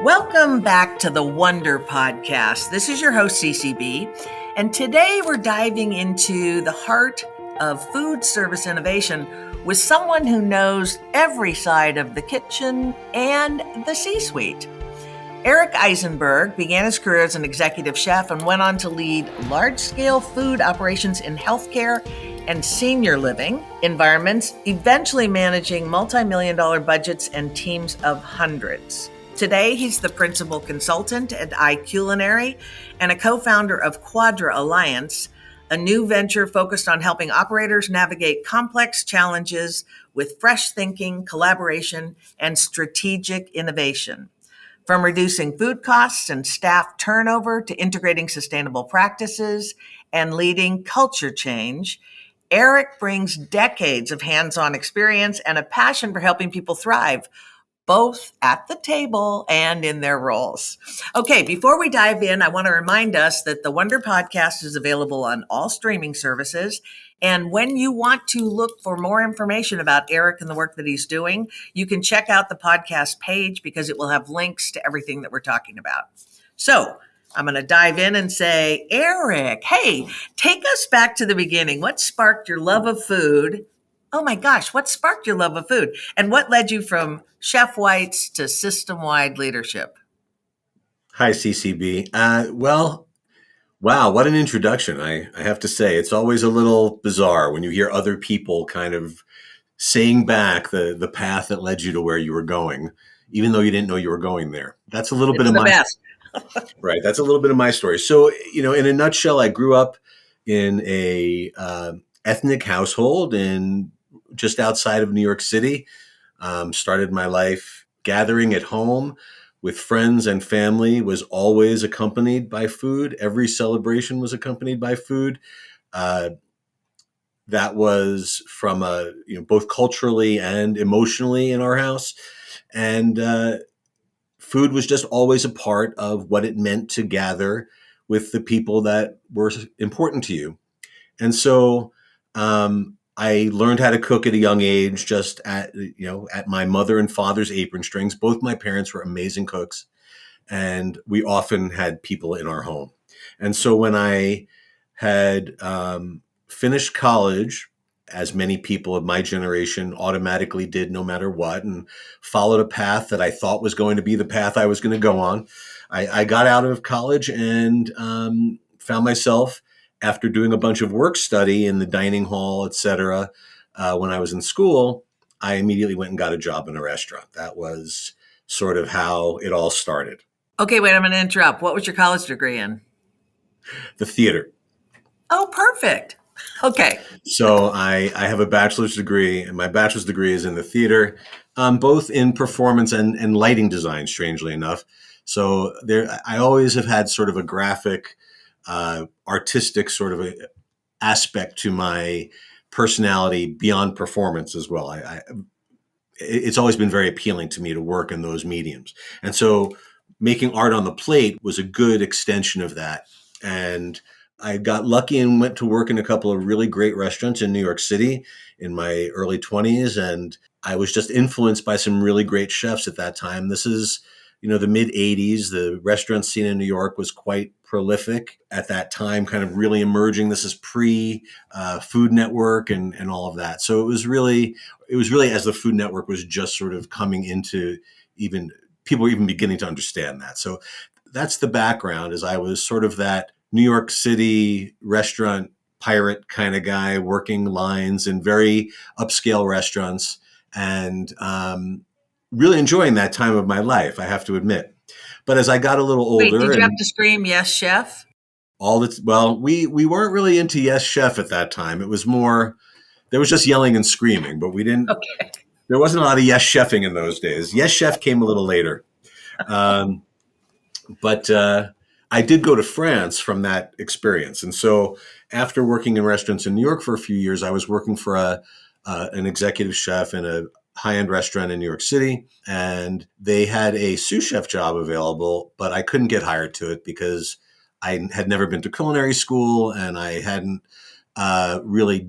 Welcome back to the ONEder Podcast. This is your host, CCB, and today we're diving into the heart of food service innovation with someone who knows every side of the kitchen and the C-suite. Eric Eisenberg began his career as an executive chef and went on to lead large-scale food operations in healthcare and senior living environments, eventually managing multi-million-dollar budgets and teams of hundreds. Today, he's the principal consultant at iCulinary and a co-founder of Quadra Alliance, a new venture focused on helping operators navigate complex challenges with fresh thinking, collaboration, and strategic innovation. From reducing food costs and staff turnover to integrating sustainable practices and leading culture change, Eric brings decades of hands-on experience and a passion for helping people thrive, both at the table and in their roles. Okay, before we dive in, I want to remind us that the ONEder Podcast is available on all streaming services. And when you want to look for more information about Eric and the work that he's doing, you can check out the podcast page because it will have links to everything that we're talking about. So I'm going to dive in and say, Eric, hey, take us back to the beginning. What sparked your love of food? Oh my gosh, what sparked your love of food? And what led you from Chef White's to system-wide leadership? Hi, CCB. Wow, what an introduction. I have to say, it's always a little bizarre when you hear other people kind of saying back the path that led you to where you were going, even though you didn't know you were going there. That's a little bit of my best. Right. That's a little bit of my story. So, in a nutshell, I grew up in a ethnic household in just outside of New York City. Started my life gathering at home with friends and family, was always accompanied by food. Every celebration was accompanied by food. That was from both culturally and emotionally in our house. And food was just always a part of what it meant to gather with the people that were important to you. And so I learned how to cook at a young age, just at my mother and father's apron strings. Both my parents were amazing cooks, and we often had people in our home. And so when I had finished college, as many people of my generation automatically did no matter what, and followed a path that I thought was going to be the path I was going to go on, I got out of college and found myself, after doing a bunch of work study in the dining hall, et cetera, when I was in school, I immediately went and got a job in a restaurant. That was sort of how it all started. Okay, wait, I'm going to interrupt. What was your college degree in? The theater. Oh, perfect. Okay. So I have a bachelor's degree, and my bachelor's degree is in the theater, both in performance and lighting design, strangely enough. So I always have had sort of a graphic, artistic sort of a aspect to my personality beyond performance as well. It's always been very appealing to me to work in those mediums. And so making art on the plate was a good extension of that. And I got lucky and went to work in a couple of really great restaurants in New York City in my early 20s. And I was just influenced by some really great chefs at that time. This is, the mid 80s. The restaurant scene in New York was quite prolific at that time, kind of really emerging. This is pre Food Network and all of that. So it was really as the Food Network was just sort of coming into, even people were even beginning to understand that. So that's the background, is I was sort of that New York City restaurant pirate kind of guy, working lines in very upscale restaurants, and really enjoying that time of my life, I have to admit. But as I got a little older, wait, did you have to scream, "Yes, chef"? We weren't really into Yes Chef at that time. It was more, there was just yelling and screaming, but we didn't. Okay. There wasn't a lot of Yes Chefing in those days. Yes Chef came a little later. But I did go to France from that experience. And so after working in restaurants in New York for a few years, I was working for an executive chef in a high-end restaurant in New York City. And they had a sous chef job available, but I couldn't get hired to it because I had never been to culinary school and I hadn't really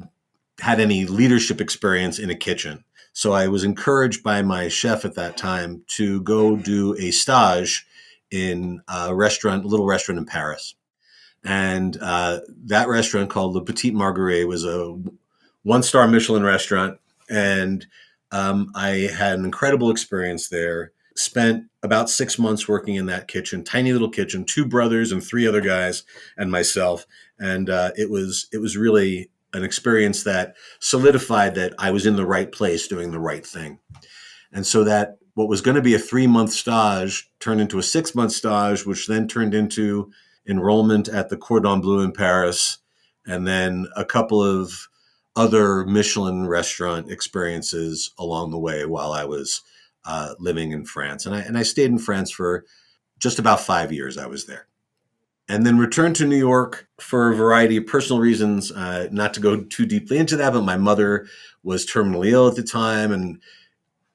had any leadership experience in a kitchen. So I was encouraged by my chef at that time to go do a stage in a restaurant, a little restaurant in Paris. And that restaurant called Le Petit Marguerite was a one-star Michelin restaurant. And I had an incredible experience there. Spent about 6 months working in that kitchen, tiny little kitchen, two brothers and three other guys and myself. And it was really an experience that solidified that I was in the right place doing the right thing. And so that what was going to be a 3-month stage turned into a 6-month stage, which then turned into enrollment at the Cordon Bleu in Paris, and then a couple of other Michelin restaurant experiences along the way while I was living in France. And I stayed in France for just about 5 years. I was there. And then returned to New York for a variety of personal reasons, not to go too deeply into that, but my mother was terminally ill at the time, and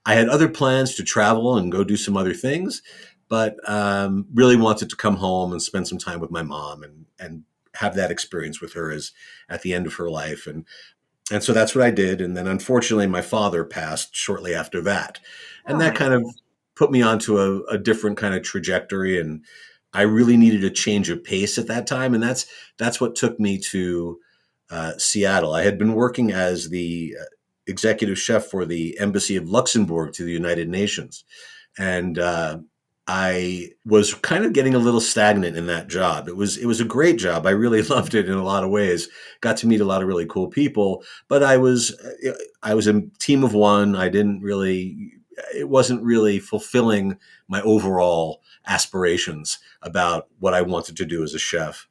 I had other plans to travel and go do some other things, but really wanted to come home and spend some time with my mom and have that experience with her as at the end of her life. And so that's what I did. And then unfortunately, my father passed shortly after that. And that kind of put me onto a different kind of trajectory. And I really needed a change of pace at that time. And that's what took me to Seattle. I had been working as the executive chef for the Embassy of Luxembourg to the United Nations. And I was kind of getting a little stagnant in that job. It was a great job. I really loved it in a lot of ways. Got to meet a lot of really cool people, but I was a team of one. It wasn't really fulfilling my overall aspirations about what I wanted to do as a chef.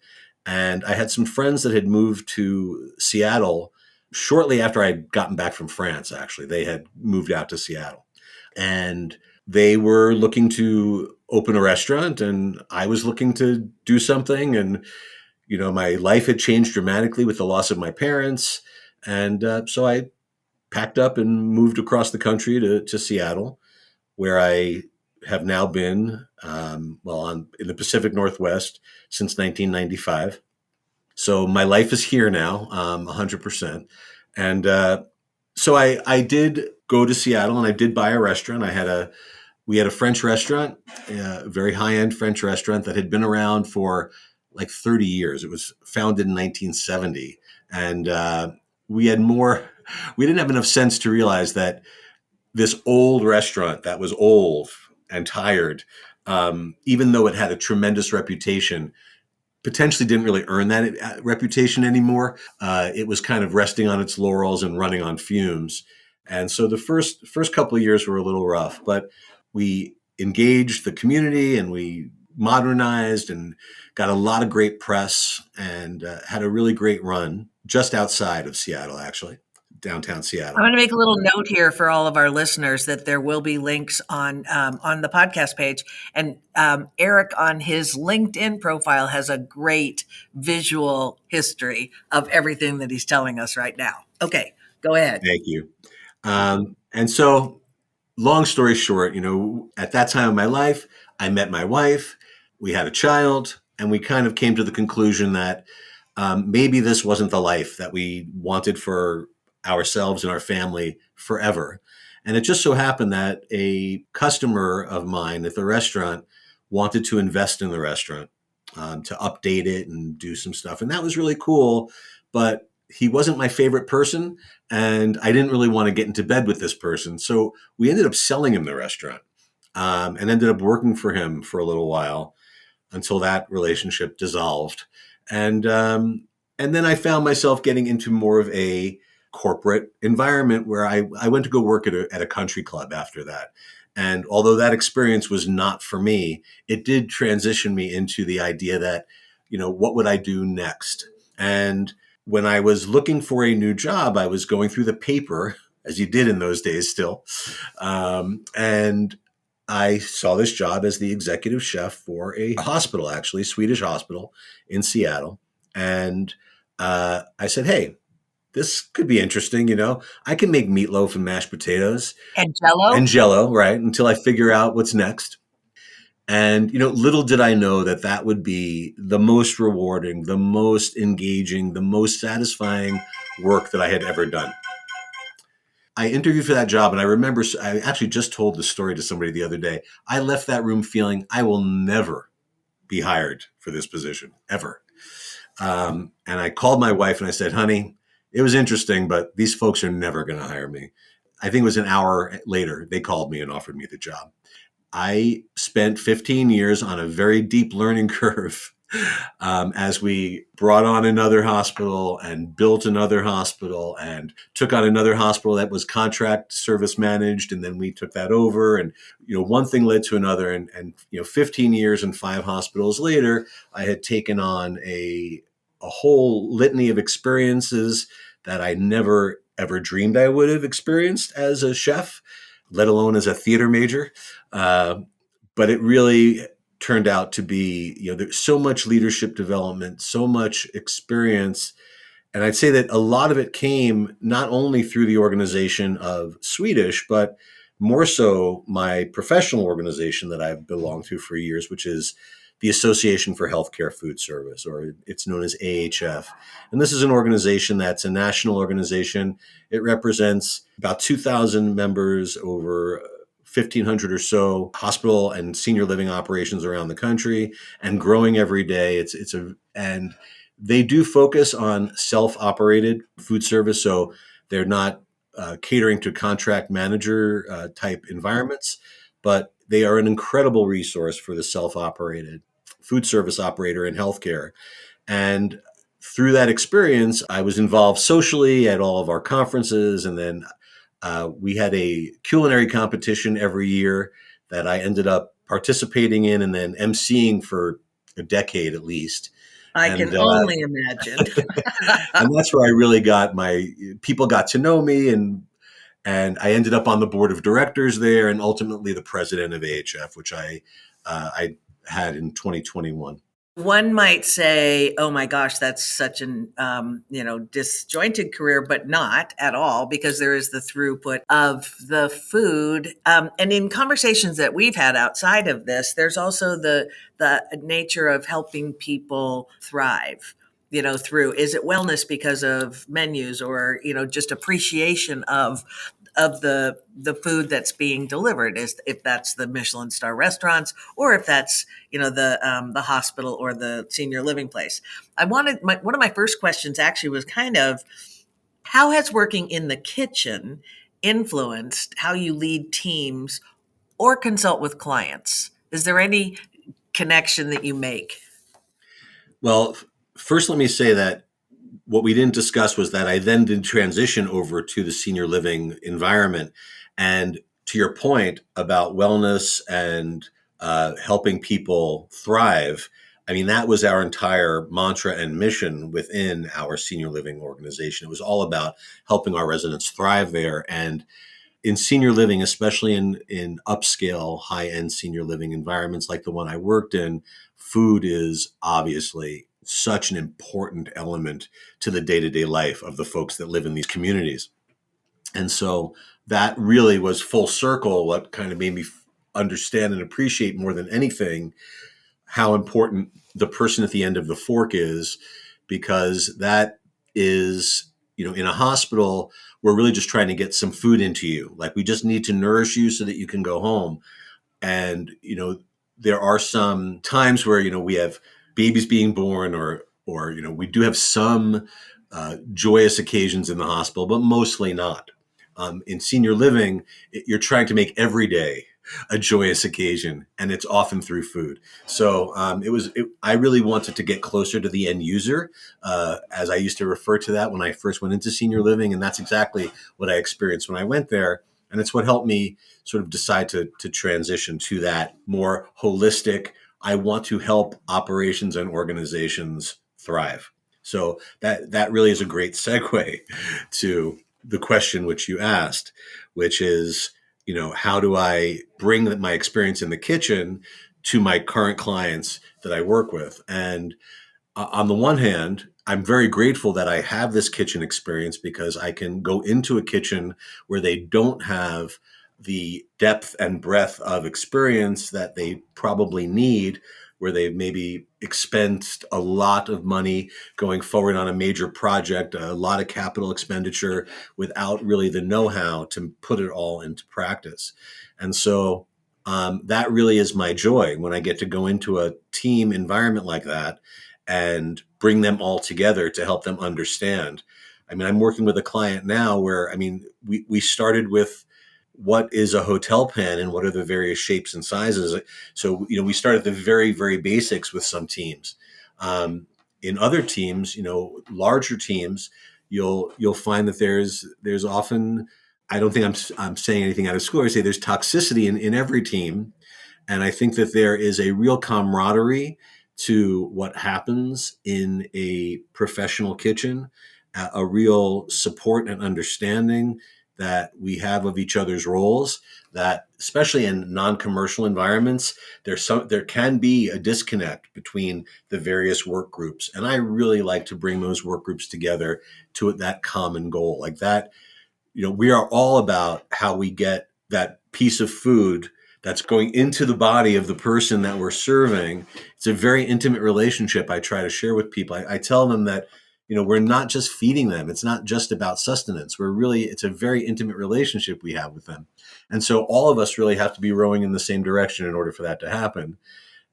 And I had some friends that had moved to Seattle shortly after I'd gotten back from France, actually. They had moved out to Seattle. And they were looking to open a restaurant, and I was looking to do something. And, my life had changed dramatically with the loss of my parents. And so I packed up and moved across the country to Seattle, where I have now been, in the Pacific Northwest since 1995. So my life is here now, 100%. And so I did go to Seattle, and I did buy a restaurant. We had a French restaurant, a very high-end French restaurant that had been around for like 30 years. It was founded in 1970. And we didn't have enough sense to realize that this old restaurant that was old and tired, even though it had a tremendous reputation, potentially didn't really earn that reputation anymore. It was kind of resting on its laurels and running on fumes. And so the first couple of years were a little rough, but we engaged the community and we modernized and got a lot of great press and had a really great run just outside of Seattle, actually, downtown Seattle. I'm going to make a little note here for all of our listeners that there will be links on the podcast page. And Eric on his LinkedIn profile has a great visual history of everything that he's telling us right now. Okay, go ahead. Thank you. And so, long story short, at that time of my life, I met my wife, we had a child, and we kind of came to the conclusion that maybe this wasn't the life that we wanted for ourselves and our family forever. And it just so happened that a customer of mine at the restaurant wanted to invest in the restaurant, to update it and do some stuff. And that was really cool, but he wasn't my favorite person, and I didn't really want to get into bed with this person. So we ended up selling him the restaurant, and ended up working for him for a little while until that relationship dissolved. And then I found myself getting into more of a corporate environment where I went to go work at a country club after that. And although that experience was not for me, it did transition me into the idea that, what would I do next? And when I was looking for a new job, I was going through the paper, as you did in those days still. And I saw this job as the executive chef for a hospital, actually, Swedish hospital in Seattle. And I said, hey, this could be interesting. I can make meatloaf and mashed potatoes. And Jell-O? And Jell-O, right, until I figure out what's next. And, little did I know that would be the most rewarding, the most engaging, the most satisfying work that I had ever done. I interviewed for that job, and I remember I actually just told the story to somebody the other day. I left that room feeling I will never be hired for this position ever. And I called my wife and I said, honey, it was interesting, but these folks are never going to hire me. I think it was an hour later, they called me and offered me the job. I spent 15 years on a very deep learning curve as we brought on another hospital and built another hospital and took on another hospital that was contract service managed. And then we took that over, and, one thing led to another. And 15 years and 5 hospitals later, I had taken on a whole litany of experiences that I never ever dreamed I would have experienced as a chef, let alone as a theater major. But it really turned out to be, there's so much leadership development, so much experience. And I'd say that a lot of it came not only through the organization of Swedish, but more so my professional organization that I've belonged to for years, which is the Association for Healthcare Food Service, or it's known as AHF. And this is an organization that's a national organization. It represents about 2,000 members over 1,500 or so hospital and senior living operations around the country, and growing every day. And they do focus on self-operated food service, so they're not catering to contract manager type environments, but they are an incredible resource for the self-operated food service operator in healthcare. And through that experience, I was involved socially at all of our conferences, and then we had a culinary competition every year that I ended up participating in and then emceeing for a decade at least. I can only imagine. And that's where I really people got to know me, and I ended up on the board of directors there, and ultimately the president of AHF, which I had in 2021. One might say, oh my gosh, that's such an, disjointed career, but not at all, because there is the throughput of the food. And in conversations that we've had outside of this, there's also the nature of helping people thrive, through, is it wellness because of menus, or, just appreciation of the food that's being delivered, is if that's the Michelin star restaurants, or if that's the hospital or the senior living place. One of my first questions actually was kind of, how has working in the kitchen influenced how you lead teams or consult with clients? Is there any connection that you make? Well, first let me say that what we didn't discuss was that I then did transition over to the senior living environment. And to your point about wellness and helping people thrive, I mean, that was our entire mantra and mission within our senior living organization. It was all about helping our residents thrive there. And in senior living, especially in upscale, high-end senior living environments like the one I worked in, food is obviously such an important element to the day-to-day life of the folks that live in these communities. And so that really was full circle what kind of made me understand and appreciate more than anything how important the person at the end of the fork is, because that is, in a hospital, we're really just trying to get some food into you. Like, we just need to nourish you so that you can go home. And, there are some times where, we have babies being born, or we do have some joyous occasions in the hospital, but mostly not. In senior living, you're trying to make every day a joyous occasion, and it's often through food. So I really wanted to get closer to the end user, as I used to refer to that when I first went into senior living, and that's exactly what I experienced when I went there. And it's what helped me sort of decide to transition to that more holistic, I want to help operations and organizations thrive. So that really is a great segue to the question which you asked, which is, how do I bring my experience in the kitchen to my current clients that I work with? And on the one hand, I'm very grateful that I have this kitchen experience, because I can go into a kitchen where they don't have the depth and breadth of experience that they probably need, where they maybe expensed a lot of money going forward on a major project, a lot of capital expenditure without really the know-how to put it all into practice. And so that really is my joy when I get to go into a team environment like that and bring them all together to help them understand. I mean, I'm working with a client now where, I mean, we started with what is a hotel pen and what are the various shapes and sizes. So, we start at the very, very basics with some teams. In other teams, larger teams, you'll find that there's often, I don't think I'm saying anything out of school. I say there's toxicity in every team. And I think that there is a real camaraderie to what happens in a professional kitchen, a real support and understanding that we have of each other's roles, that especially in non-commercial environments, there can be a disconnect between the various work groups. And I really like to bring those work groups together to that common goal. Like that, we are all about how we get that piece of food that's going into the body of the person that we're serving. It's a very intimate relationship I try to share with people. I tell them that, we're not just feeding them. It's not just about sustenance. It's a very intimate relationship we have with them. And so all of us really have to be rowing in the same direction in order for that to happen.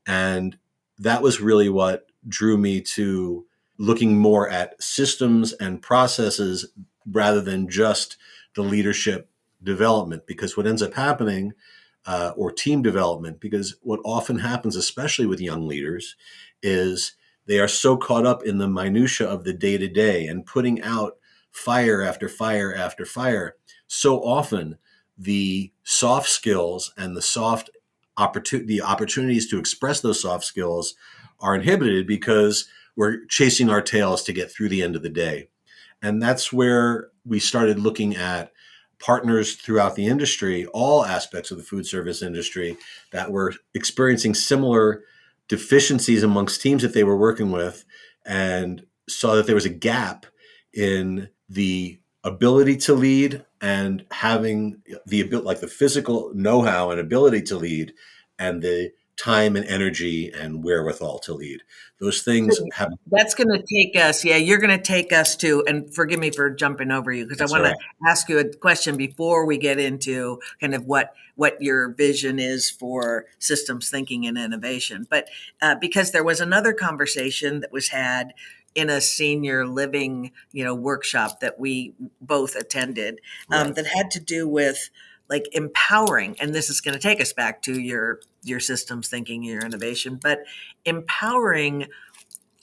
And that was really what drew me to looking more at systems and processes rather than just the leadership development, because what ends up happening or team development, because what often happens, especially with young leaders, is they are so caught up in the minutia of the day-to-day and putting out fire after fire after fire. So often the soft skills and the opportunities to express those soft skills are inhibited because we're chasing our tails to get through the end of the day. And that's where we started looking at partners throughout the industry, all aspects of the food service industry, that were experiencing similar deficiencies amongst teams that they were working with, and saw that there was a gap in the ability to lead and having the physical know-how and ability to lead, and the time and energy and wherewithal to lead. Those things have. That's going to take us. Yeah, you're going to take us to, and forgive me for jumping over you, because I want to ask you a question before we get into kind of what your vision is for systems thinking and innovation. But because there was another conversation that was had in a senior living, workshop that we both attended, that had to do with like empowering, and this is going to take us back to your systems thinking, your innovation, but empowering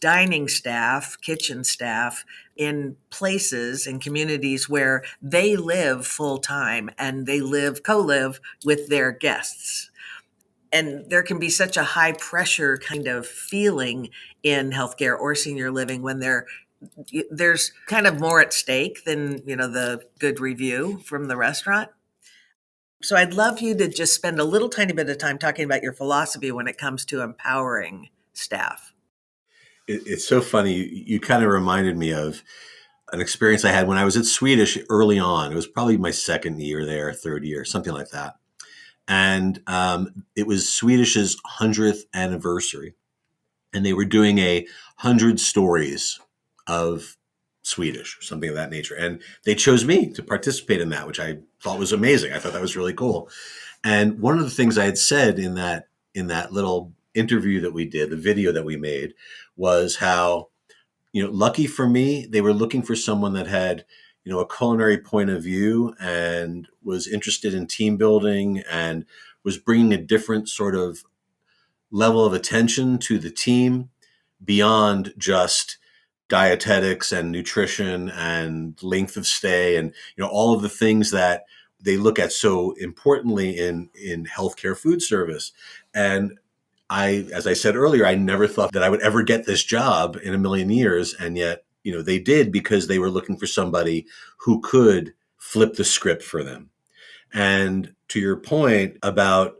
dining staff, kitchen staff in places and communities where they live full time and they co-live with their guests. And there can be such a high pressure kind of feeling in healthcare or senior living when there's kind of more at stake than, the good review from the restaurant. So I'd love you to just spend a little tiny bit of time talking about your philosophy when it comes to empowering staff. It's so funny. You kind of reminded me of an experience I had when I was at Swedish early on. It was probably my second year there, third year, something like that. And it was Swedish's 100th anniversary. And they were doing 100 stories of Swedish, something of that nature. And they chose me to participate in that, which I thought was amazing. I thought that was really cool. And one of the things I had said in that little interview that we did, the video that we made, was how, lucky for me, they were looking for someone that had, a culinary point of view and was interested in team building and was bringing a different sort of level of attention to the team beyond just dietetics and nutrition and length of stay and all of the things that they look at so importantly in healthcare food service. And as I said earlier, I never thought that I would ever get this job in a million years, and yet they did, because they were looking for somebody who could flip the script for them. And to your point about,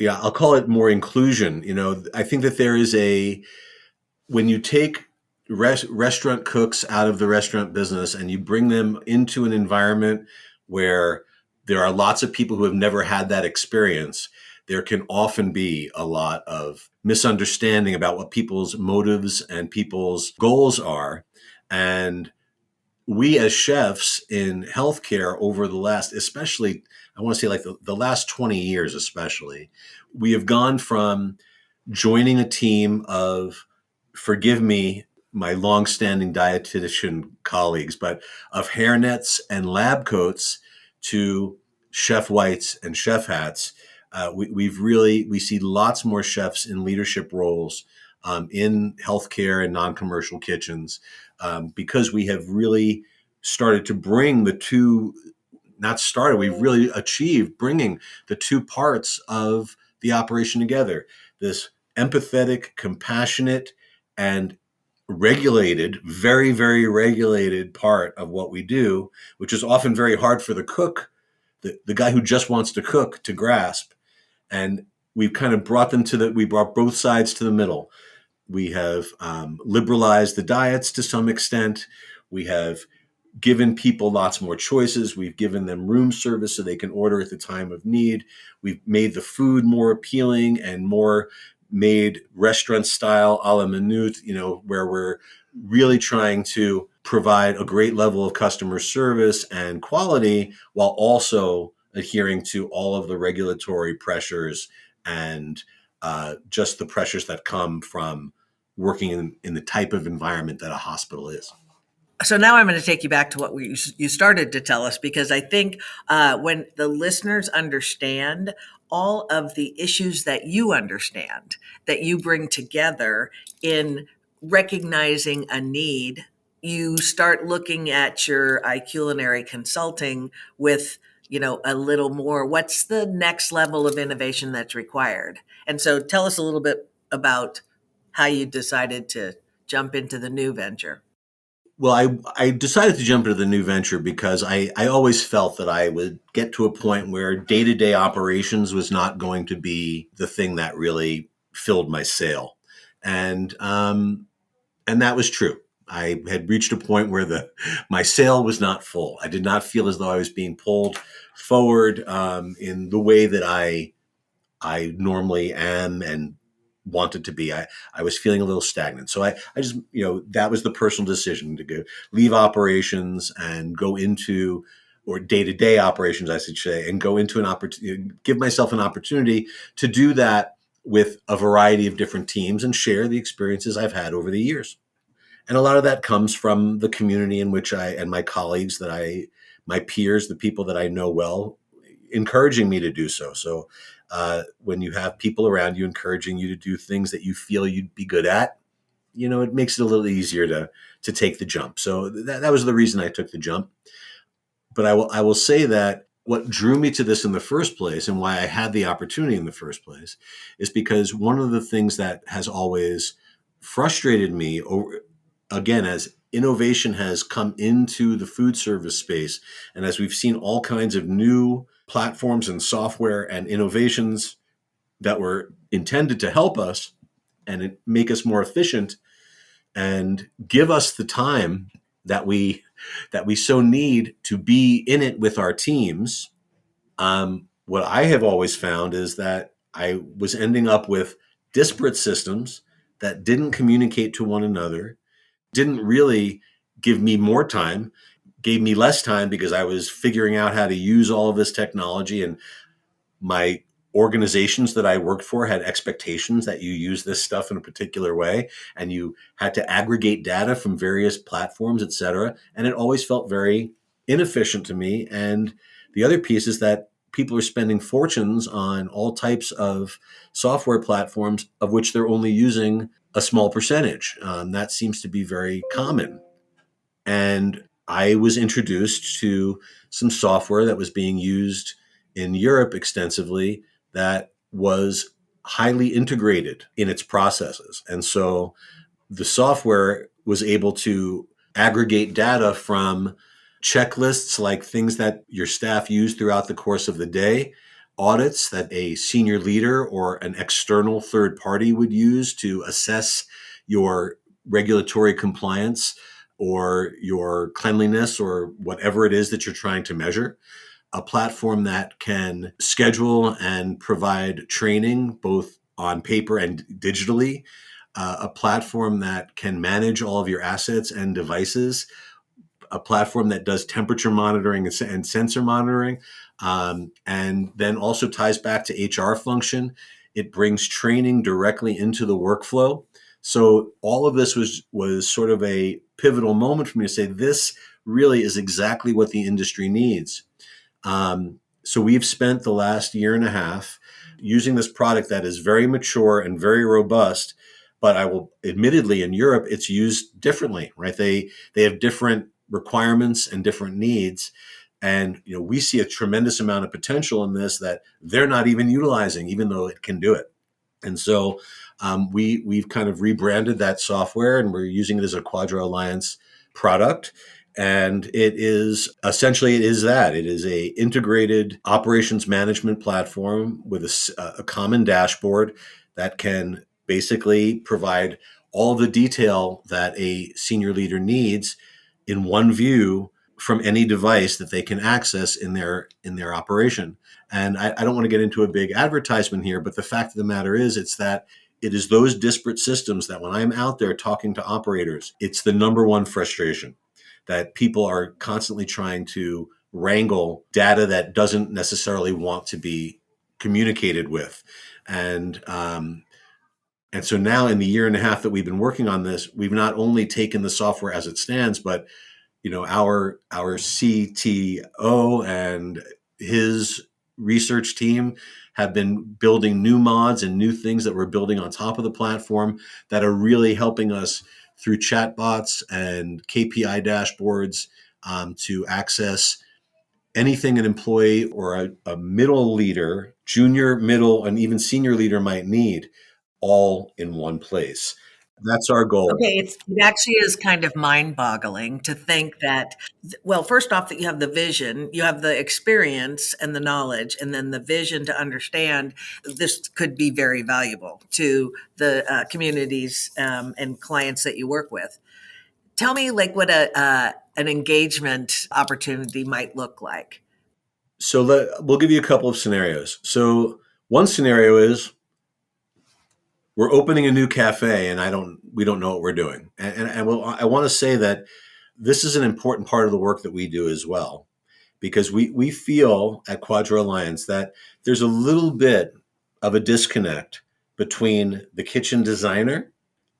I'll call it more inclusion. I think that there is when you take restaurant cooks out of the restaurant business and you bring them into an environment where there are lots of people who have never had that experience, there can often be a lot of misunderstanding about what people's motives and people's goals are. And we as chefs in healthcare over the last, especially, I want to say like the last 20 years, especially, we have gone from joining a team of, forgive me, my longstanding dietitian colleagues, but of hairnets and lab coats to chef whites and chef hats. We see lots more chefs in leadership roles in healthcare and non-commercial kitchens because we have really started to bring the two, not started, we've really achieved bringing the two parts of the operation together. This empathetic, compassionate, and regulated, very, very regulated part of what we do, which is often very hard for the cook, the guy who just wants to cook, to grasp. And we've kind of we brought both sides to the middle. We have liberalized the diets to some extent. We have given people lots more choices. We've given them room service so they can order at the time of need. We've made the food more appealing and more made restaurant style a la minute, where we're really trying to provide a great level of customer service and quality while also adhering to all of the regulatory pressures and just the pressures that come from working in the type of environment that a hospital is. So now I'm going to take you back to what you started to tell us, because I think when the listeners understand all of the issues that you understand, that you bring together in recognizing a need, you start looking at your culinary consulting with, a little more, what's the next level of innovation that's required? And so tell us a little bit about how you decided to jump into the new venture. Well, I decided to jump into the new venture because I always felt that I would get to a point where day-to-day operations was not going to be the thing that really filled my sail. And that was true. I had reached a point where my sail was not full. I did not feel as though I was being pulled forward in the way that I normally am and wanted to be. I was feeling a little stagnant. So I just, that was the personal decision to leave operations and go into, or day-to-day operations, I should say, and go into an opportunity, give myself an opportunity to do that with a variety of different teams and share the experiences I've had over the years. And a lot of that comes from the community in which and my colleagues my peers, the people that I know well, encouraging me to do so. So when you have people around you encouraging you to do things that you feel you'd be good at, it makes it a little easier to take the jump. So that was the reason I took the jump. But I will say that what drew me to this in the first place and why I had the opportunity in the first place is because one of the things that has always frustrated me again, as innovation has come into the food service space, and as we've seen all kinds of new platforms and software and innovations that were intended to help us and make us more efficient and give us the time that we so need to be in it with our teams. What I have always found is that I was ending up with disparate systems that didn't communicate to one another, didn't really give me more time, gave me less time because I was figuring out how to use all of this technology. And my organizations that I worked for had expectations that you use this stuff in a particular way, and you had to aggregate data from various platforms, et cetera. And it always felt very inefficient to me. And the other piece is that people are spending fortunes on all types of software platforms of which they're only using a small percentage. That seems to be very common. And I was introduced to some software that was being used in Europe extensively that was highly integrated in its processes. And so the software was able to aggregate data from checklists, like things that your staff use throughout the course of the day, audits that a senior leader or an external third party would use to assess your regulatory compliance or your cleanliness or whatever it is that you're trying to measure. a platform that can schedule and provide training both on paper and digitally, a platform that can manage all of your assets and devices, a platform that does temperature monitoring and sensor monitoring, and then also ties back to HR function. It brings training directly into the workflow. So all of this was sort of a pivotal moment for me to say, this really is exactly what the industry needs. So we've spent the last year and a half using this product that is very mature and very robust, but I will admittedly in Europe, it's used differently, right? They have different requirements and different needs. And we see a tremendous amount of potential in this that they're not even utilizing, even though it can do it. And so we've kind of rebranded that software, and we're using it as a Quadra Alliance product. And it is essentially, it is a integrated operations management platform with a common dashboard that can basically provide all the detail that a senior leader needs in one view from any device that they can access in their operation. And I don't want to get into a big advertisement here, but the fact of the matter is, it is those disparate systems that when I'm out there talking to operators, it's the number one frustration, that people are constantly trying to wrangle data that doesn't necessarily want to be communicated with. And so now in the year and a half that we've been working on this, we've not only taken the software as it stands, but our CTO and his research team have been building new mods and new things that we're building on top of the platform that are really helping us through chatbots and KPI dashboards to access anything an employee or a middle leader, junior, middle, and even senior leader might need, all in one place. That's our goal. Okay, it actually is kind of mind-boggling to think that, well, first off, that you have the vision, you have the experience and the knowledge, and then the vision to understand this could be very valuable to the communities and clients that you work with. Tell me, like, what an engagement opportunity might look like. So we'll give you a couple of scenarios. So one scenario is we're opening a new cafe and we don't know what we're doing. And I want to say that this is an important part of the work that we do as well, because we feel at Quadra Alliance that there's a little bit of a disconnect between the kitchen designer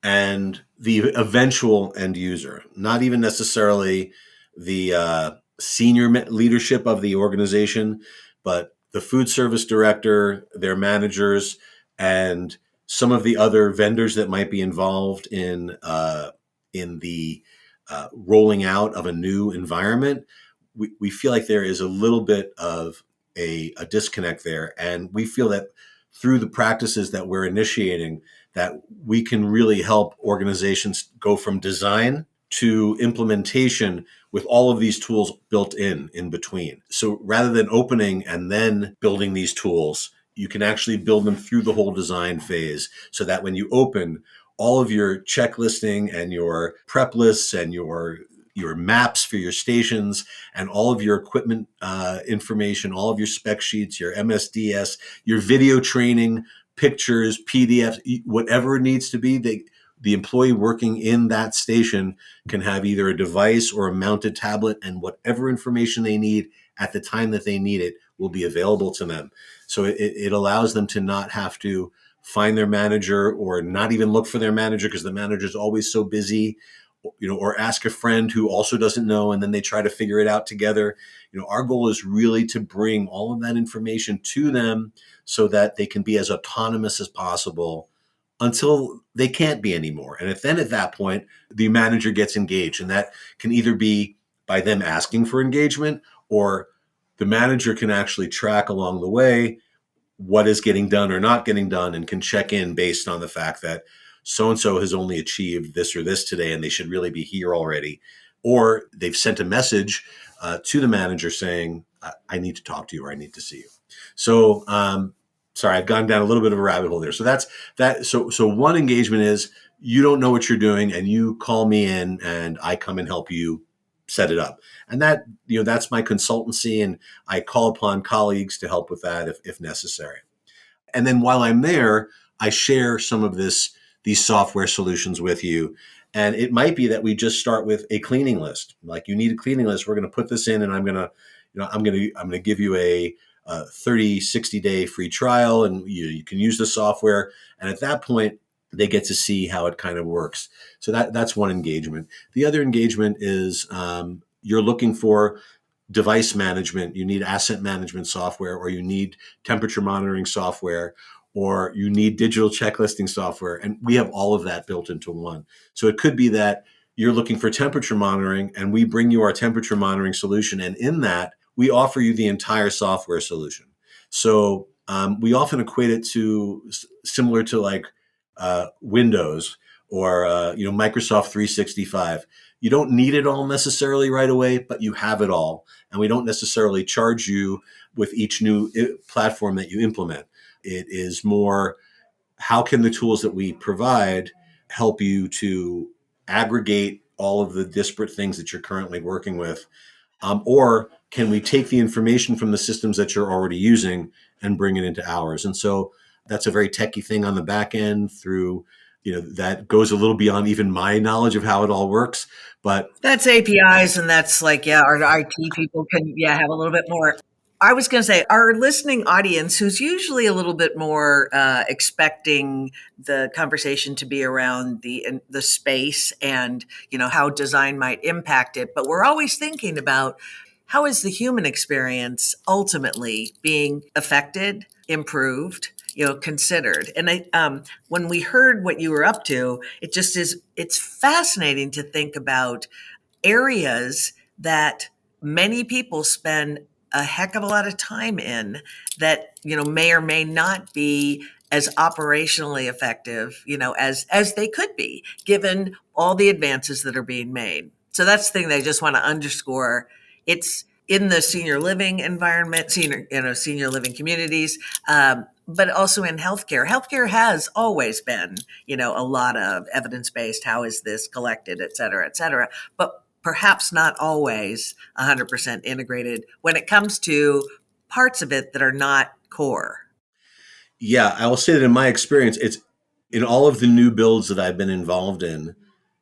and the eventual end user, not even necessarily the senior leadership of the organization, but the food service director, their managers, and some of the other vendors that might be involved in the rolling out of a new environment. We feel like there is a little bit of a disconnect there, and we feel that through the practices that we're initiating, that we can really help organizations go from design to implementation with all of these tools built in between. So rather than opening and then building these tools, you can actually build them through the whole design phase, so that when you open, all of your checklisting and your prep lists and your maps for your stations and all of your equipment information, all of your spec sheets, your MSDS, your video training, pictures, PDFs, whatever it needs to be, the employee working in that station can have either a device or a mounted tablet, and whatever information they need at the time that they need it will be available to them. So it allows them to not have to find their manager or not even look for their manager because the manager is always so busy, or ask a friend who also doesn't know, and then they try to figure it out together. Our goal is really to bring all of that information to them so that they can be as autonomous as possible until they can't be anymore. And then at that point, the manager gets engaged, and that can either be by them asking for engagement, or the manager can actually track along the way what is getting done or not getting done, and can check in based on the fact that so-and-so has only achieved this or this today, and they should really be here already. Or they've sent a message to the manager saying, I need to talk to you, or I need to see you. So, sorry, I've gone down a little bit of a rabbit hole there. So that's that. So one engagement is you don't know what you're doing, and you call me in and I come and help you set it up. And that, that's my consultancy, and I call upon colleagues to help with that if necessary. And then while I'm there, I share some of these software solutions with you. And it might be that we just start with a cleaning list. Like, you need a cleaning list. We're going to put this in, and I'm going to give you a 30, 60-day free trial, and you can use the software. And at that point, they get to see how it kind of works. So that's one engagement. The other engagement is you're looking for device management. You need asset management software, or you need temperature monitoring software, or you need digital checklisting software. And we have all of that built into one. So it could be that you're looking for temperature monitoring, and we bring you our temperature monitoring solution. And in that, we offer you the entire software solution. So we often equate it to similar to like Windows or Microsoft 365. You don't need it all necessarily right away, but you have it all. And we don't necessarily charge you with each new platform that you implement. It is more, how can the tools that we provide help you to aggregate all of the disparate things that you're currently working with? Or can we take the information from the systems that you're already using and bring it into ours? And so that's a very techie thing on the back end through, that goes a little beyond even my knowledge of how it all works. But that's APIs, and that's like, our IT people can, have a little bit more. I was going to say, our listening audience, who's usually a little bit more expecting the conversation to be around the space and, how design might impact it. But we're always thinking about, how is the human experience ultimately being affected, improved, considered? And when we heard what you were up to, it's fascinating to think about areas that many people spend a heck of a lot of time in that, may or may not be as operationally effective, as they could be, given all the advances that are being made. So that's the thing that I just want to underscore. It's in the senior living environment, senior living communities, but also in healthcare. Healthcare has always been, a lot of evidence-based. How is this collected, et cetera, et cetera. But perhaps not always 100% integrated when it comes to parts of it that are not core. Yeah, I will say that in my experience, it's in all of the new builds that I've been involved in,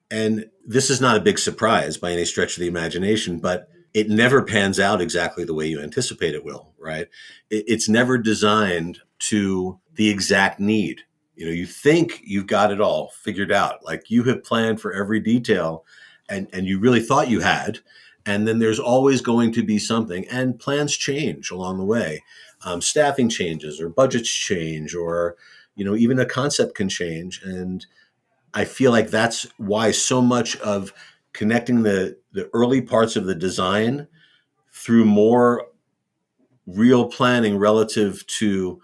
and this is not a big surprise by any stretch of the imagination, but it never pans out exactly the way you anticipate it will, right? It's never designed to the exact need. You think you've got it all figured out, like you have planned for every detail, and you really thought you had. And then there's always going to be something, and plans change along the way. Staffing changes, or budgets change, or even a concept can change. And I feel like that's why so much of connecting the early parts of the design through more real planning relative to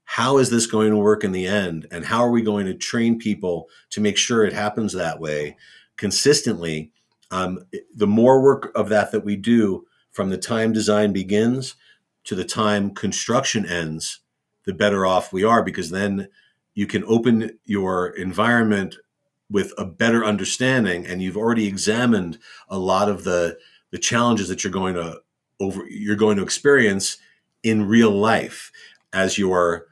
how is this going to work in the end, and how are we going to train people to make sure it happens that way consistently. The more work of that we do from the time design begins to the time construction ends, the better off we are, because then you can open your environment with a better understanding, and you've already examined a lot of the challenges that you're going to experience in real life as you're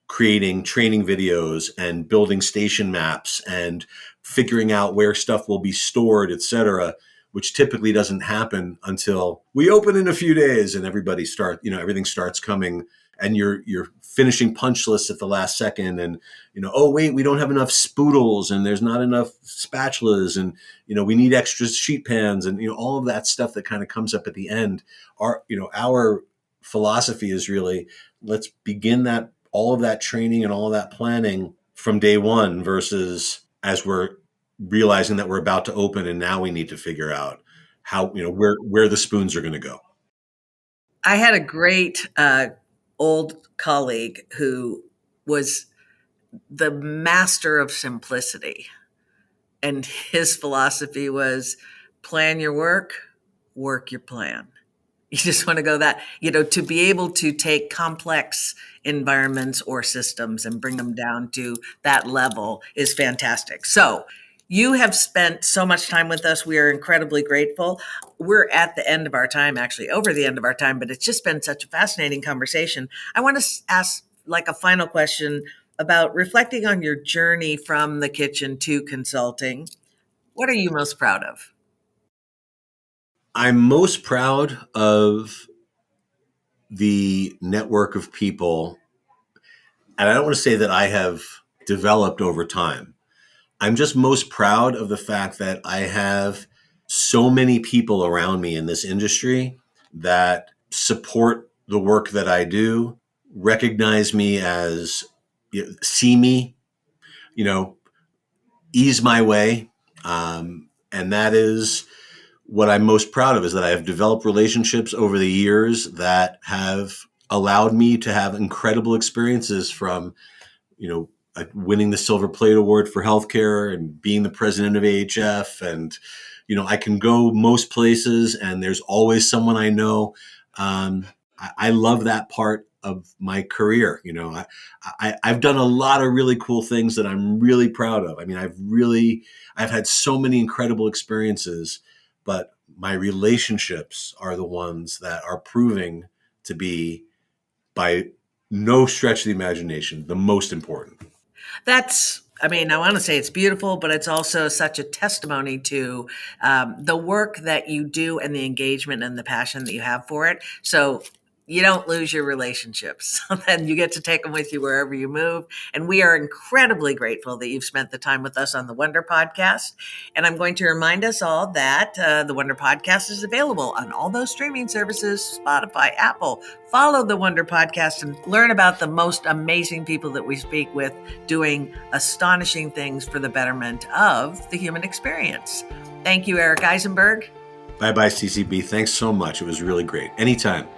creating training videos and building station maps and figuring out where stuff will be stored, et cetera, which typically doesn't happen until we open in a few days and everything starts coming, and you're finishing punch lists at the last second, and oh wait, we don't have enough spoodles, and there's not enough spatulas, and we need extra sheet pans, and all of that stuff that kind of comes up at the end. Our philosophy is really, let's begin all of that training and all of that planning from day one, versus as we're realizing that we're about to open and now we need to figure out how, where the spoons are going to go. I had a great old colleague who was the master of simplicity. And his philosophy was, plan your work, work your plan. You just want to go that, to be able to take complex environments or systems and bring them down to that level is fantastic. So You have spent so much time with us. We are incredibly grateful. We're at the end of our time, actually over the end of our time, but it's just been such a fascinating conversation. I want to ask like a final question about reflecting on your journey from the kitchen to consulting. What are you most proud of? I'm most proud of the network of people, and I don't want to say that I have developed over time. I'm just most proud of the fact that I have so many people around me in this industry that support the work that I do, recognize me as, see me, you know, ease my way. And that is what I'm most proud of, is that I have developed relationships over the years that have allowed me to have incredible experiences, from, winning the Silver Plate Award for healthcare and being the president of AHF. And, I can go most places and there's always someone I know. I love that part of my career. I've done a lot of really cool things that I'm really proud of. I mean, I've had so many incredible experiences, but my relationships are the ones that are proving to be, by no stretch of the imagination, the most important. I want to say it's beautiful, but it's also such a testimony to the work that you do and the engagement and the passion that you have for it. So you don't lose your relationships, and you get to take them with you wherever you move. And we are incredibly grateful that you've spent the time with us on the ONEder Podcast. And I'm going to remind us all that the ONEder Podcast is available on all those streaming services, Spotify, Apple. Follow the ONEder Podcast and learn about the most amazing people that we speak with doing astonishing things for the betterment of the human experience. Thank you, Eric Eisenberg. Bye-bye, CCB. Thanks so much. It was really great. Anytime.